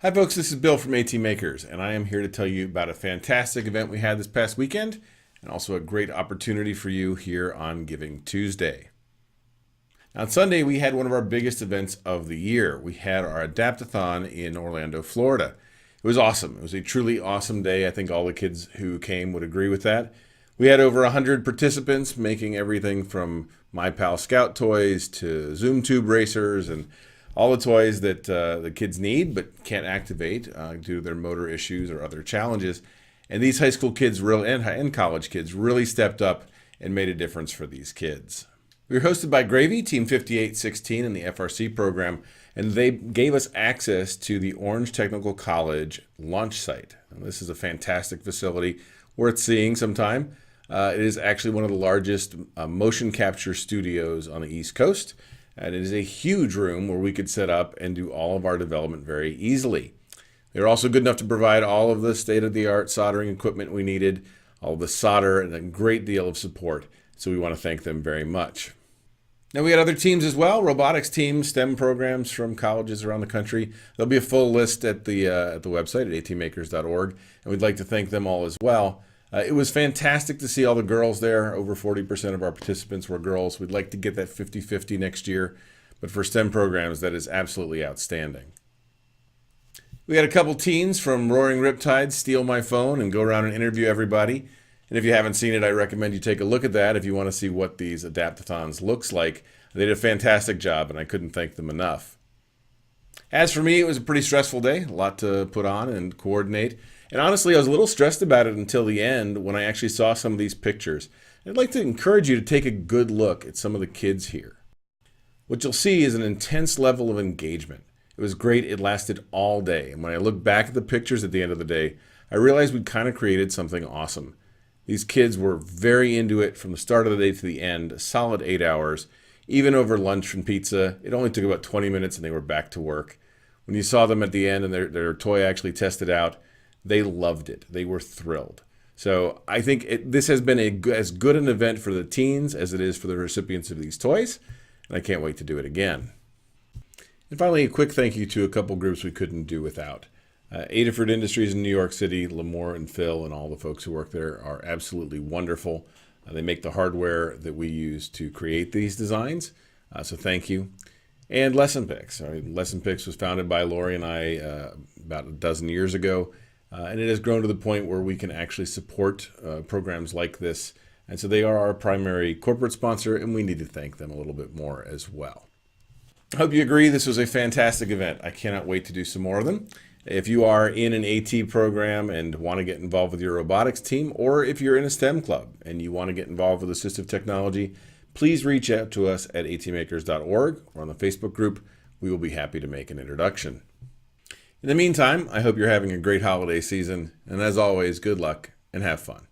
Hi folks, this is Bill from AT Makers, and I am here to tell you about a fantastic event we had this past weekend, and also a great opportunity for you here on Giving Tuesday. Now, on Sunday, we had one of our biggest events of the year. We had our Adapt-A-Thon in Orlando, Florida. It was awesome. It was a truly awesome day. I think all the kids who came would agree with that. We had over 100 participants making everything from My Pal Scout toys to Zoom tube racers and all the toys that the kids need but can't activate due to their motor issues or other challenges. And these high school kids and college kids really stepped up and made a difference for these kids. We were hosted by GRA-V, Team 5816 in the FRC program, and they gave us access to the Orange Technical College launch site. And this is a fantastic facility worth seeing sometime. It is actually one of the largest motion capture studios on the East Coast. And it is a huge room where we could set up and do all of our development very easily. They were also good enough to provide all of the state-of-the-art soldering equipment we needed, all of the solder, and a great deal of support. So we want to thank them very much. Now we had other teams as well, robotics teams, STEM programs from colleges around the country. There'll be a full list at the website at atmakers.org, and we'd like to thank them all as well. It was fantastic to see all the girls there. Over 40% of our participants were girls. We'd like to get that 50-50 next year, but for STEM programs, that is absolutely outstanding. We had a couple teens from Roaring Riptides steal my phone and go around and interview everybody. And if you haven't seen it, I recommend you take a look at that if you want to see what these Adapt-A-Thons looks like. They did a fantastic job, and I couldn't thank them enough. As for me, it was a pretty stressful day, a lot to put on and coordinate. And honestly, I was a little stressed about it until the end when I actually saw some of these pictures. I'd like to encourage you to take a good look at some of the kids here. What you'll see is an intense level of engagement. It was great. It lasted all day. And when I look back at the pictures at the end of the day, I realized we'd kind of created something awesome. These kids were very into it from the start of the day to the end, a solid 8 hours. Even over lunch and pizza, it only took about 20 minutes and they were back to work. When you saw them at the end and their toy actually tested out, they loved it. They were thrilled. So I think this has been as good an event for the teens as it is for the recipients of these toys, and I can't wait to do it again. And finally, a quick thank you to a couple groups we couldn't do without. Adafruit Industries in New York City, Lamore and Phil and all the folks who work there are absolutely wonderful. They make the hardware that we use to create these designs, so thank you. And Lesson Picks. Lesson Picks was founded by Lori and I about a dozen years ago. And it has grown to the point where we can actually support programs like this. And so they are our primary corporate sponsor, and we need to thank them a little bit more as well. I hope you agree this was a fantastic event. I cannot wait to do some more of them. If you are in an AT program and want to get involved with your robotics team, or if you're in a STEM club and you want to get involved with assistive technology, please reach out to us at atmakers.org or on the Facebook group. We will be happy to make an introduction. In the meantime, I hope you're having a great holiday season, and as always, good luck and have fun.